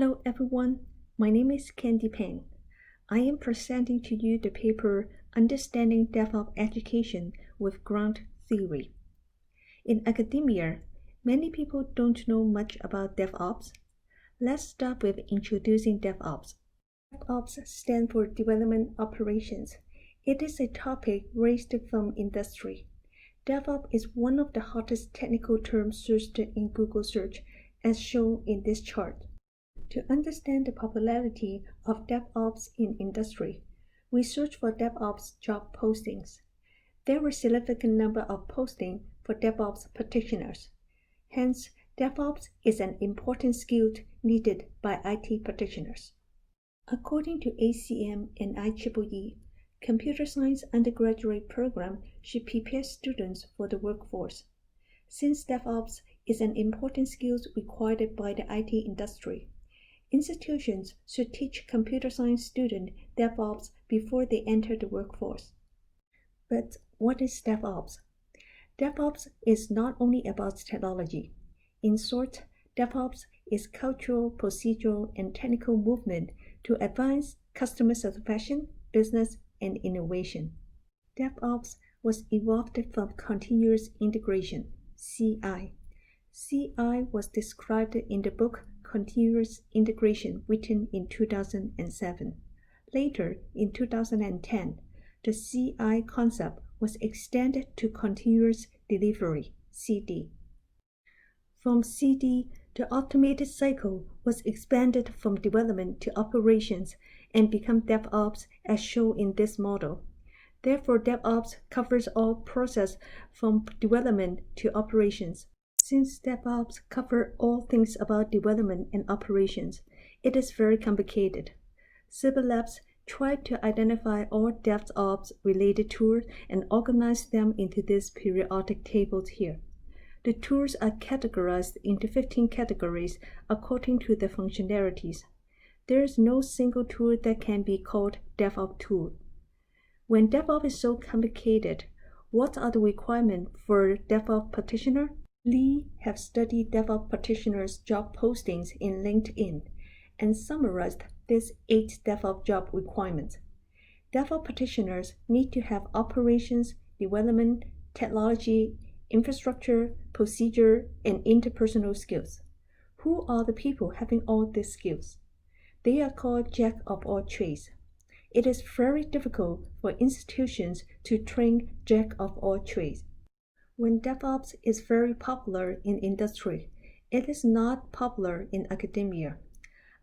Hello everyone, my name is Candy Peng. I am presenting to you the paper Understanding DevOps Education with Ground Theory. In academia, many people don't know much about DevOps. Let's start with introducing DevOps. DevOps stands for Development Operations. It is a topic raised from industry. DevOps is one of the hottest technical terms searched in Google search, as shown in this chart. To understand the popularity of DevOps in industry, we search for DevOps job postings. There were a significant number of postings for DevOps practitioners. Hence, DevOps is an important skill needed by IT practitioners. According to ACM and IEEE, computer science undergraduate program should prepare students for the workforce. Since DevOps is an important skill required by the IT industry, institutions should teach computer science students DevOps before they enter the workforce. But what is DevOps? DevOps is not only about technology. In short, DevOps is cultural, procedural, and technical movement to advance customer satisfaction, business, and innovation. DevOps was evolved from continuous integration, CI. CI was described in the book Continuous Integration written in 2007. Later, in 2010, the CI concept was extended to Continuous Delivery, CD. From CD, the automated cycle was expanded from development to operations and became DevOps as shown in this model. Therefore, DevOps covers all process from development to operations. Since DevOps covers all things about development and operations, it is very complicated. Civil Labs tried to identify all DevOps related tools and organize them into these periodic tables here. The tools are categorized into 15 categories according to their functionalities. There is no single tool that can be called DevOps tool. When DevOps is so complicated, what are the requirements for DevOps practitioner? Lee have studied DevOps practitioners' job postings in LinkedIn and summarized these 8 DevOps job requirements. DevOps practitioners need to have operations, development, technology, infrastructure, procedure, and interpersonal skills. Who are the people having all these skills? They are called jack of all trades. It is very difficult for institutions to train jack of all trades. When DevOps is very popular in industry, it is not popular in academia.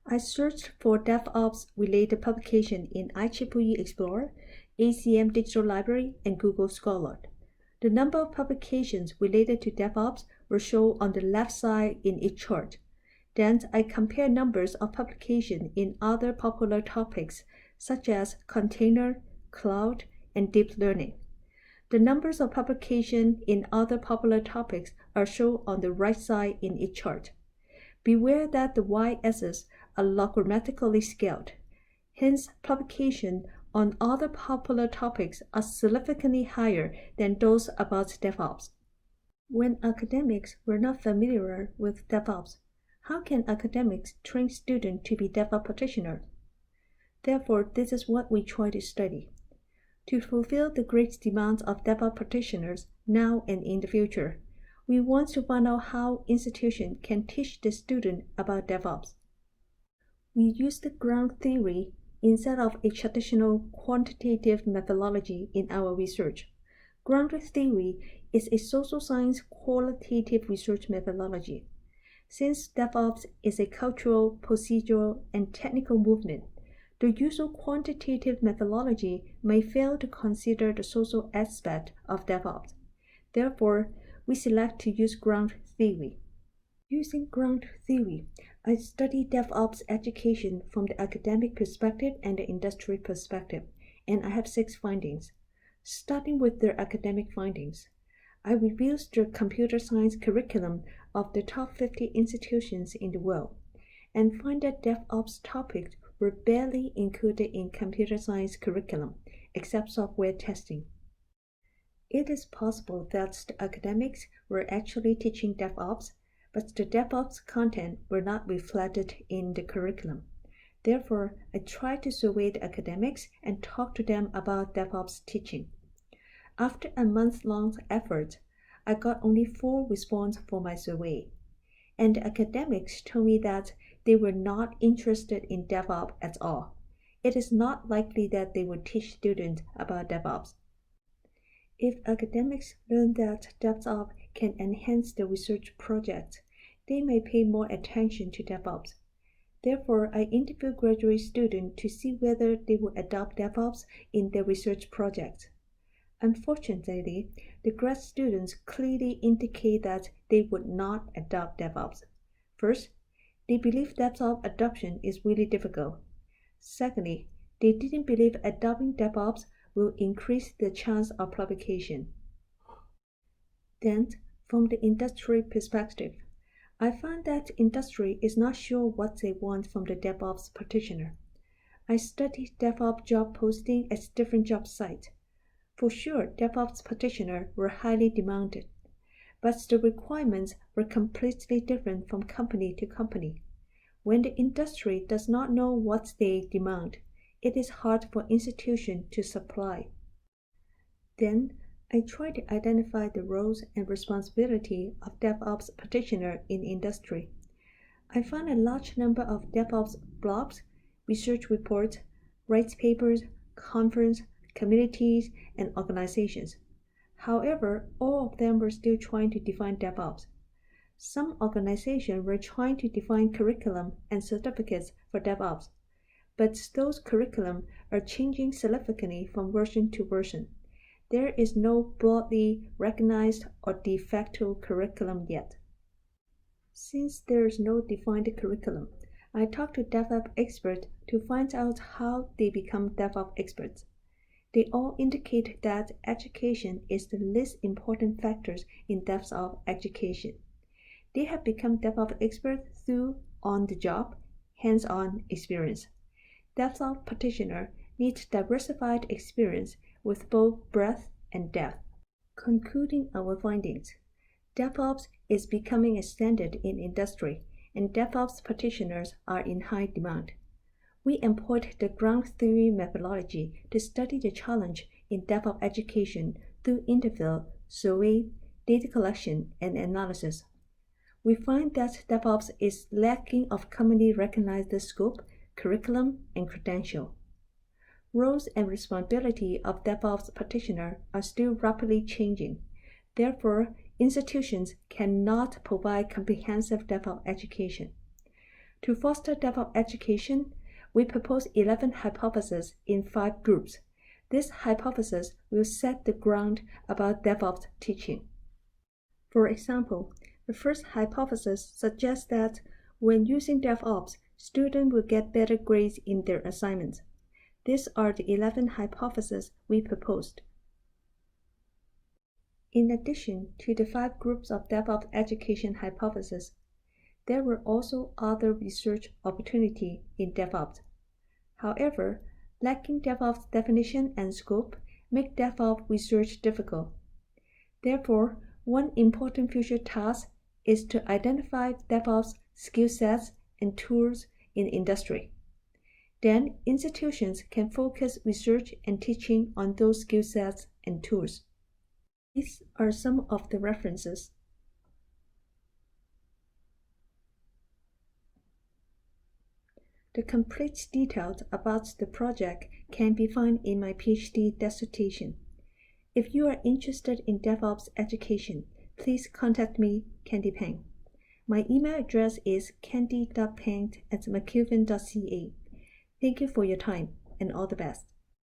I searched for DevOps-related publication in IEEE Explorer, ACM Digital Library, and Google Scholar. The number of publications related to DevOps were shown on the left side in each chart. Then I compare numbers of publications in other popular topics such as container, cloud, and deep learning. The numbers of publications in other popular topics are shown on the right side in each chart. Beware that the y-axes are logarithmically scaled. Hence, publications on other popular topics are significantly higher than those about DevOps. When academics were not familiar with DevOps, how can academics train students to be DevOps practitioners? Therefore, this is what we try to study. To fulfill the great demands of DevOps practitioners now and in the future, we want to find out how institutions can teach the student about DevOps. We use the ground theory instead of a traditional quantitative methodology in our research. Ground theory is a social science qualitative research methodology. Since DevOps is a cultural, procedural, and technical movement, the usual quantitative methodology may fail to consider the social aspect of DevOps. Therefore, we select to use ground theory. Using ground theory, I study DevOps education from the academic perspective and the industry perspective, and I have 6 findings. Starting with their academic findings, I reviewed the computer science curriculum of the top 50 institutions in the world, and find that DevOps topics were barely included in computer science curriculum, except software testing. It is possible that the academics were actually teaching DevOps, but the DevOps content were not reflected in the curriculum. Therefore, I tried to survey the academics and talk to them about DevOps teaching. After a month-long effort, I got only 4 responses for my survey, and the academics told me that they were not interested in DevOps at all. It is not likely that they would teach students about DevOps. If academics learn that DevOps can enhance the research project, they may pay more attention to DevOps. Therefore, I interviewed graduate students to see whether they would adopt DevOps in their research project. Unfortunately, the grad students clearly indicate that they would not adopt DevOps. First, they believe DevOps adoption is really difficult. Secondly, they didn't believe adopting DevOps will increase the chance of publication. Then, from the industry perspective, I found that industry is not sure what they want from the DevOps practitioner. I studied DevOps job posting at different job sites. For sure, DevOps practitioners were highly demanded, but the requirements were completely different from company to company. When the industry does not know what they demand, it is hard for institutions to supply. Then, I tried to identify the roles and responsibility of DevOps practitioners in industry. I found a large number of DevOps blogs, research reports, white papers, conferences, communities, and organizations. However, all of them were still trying to define DevOps. Some organizations were trying to define curriculum and certificates for DevOps, but those curriculum are changing significantly from version to version. There is no broadly recognized or de facto curriculum yet. Since there is no defined curriculum, I talked to DevOps experts to find out how they become DevOps experts. They all indicate that education is the least important factor in DevOps education. They have become DevOps experts through on-the-job, hands-on experience. DevOps practitioners need diversified experience with both breadth and depth. Concluding our findings, DevOps is becoming a standard in industry, and DevOps practitioners are in high demand. We employed the ground theory methodology to study the challenge in DevOps education through interview, survey, data collection, and analysis. We find that DevOps is lacking of commonly recognized scope, curriculum, and credential. Roles and responsibility of DevOps practitioners are still rapidly changing. Therefore, institutions cannot provide comprehensive DevOps education. To foster DevOps education, we propose 11 hypotheses in 5 groups. This hypothesis will set the ground about DevOps teaching. For example, the first hypothesis suggests that when using DevOps, students will get better grades in their assignments. These are the 11 hypotheses we proposed. In addition to the 5 groups of DevOps education hypotheses, there were also other research opportunities in DevOps. However, lacking DevOps definition and scope make DevOps research difficult. Therefore, one important future task is to identify DevOps skill sets and tools in industry. Then, institutions can focus research and teaching on those skill sets and tools. These are some of the references. The complete details about the project can be found in my PhD dissertation. If you are interested in DevOps education, please contact me, Candy Peng. My email address is candy.peng@mccuven.ca. Thank you for your time, and all the best.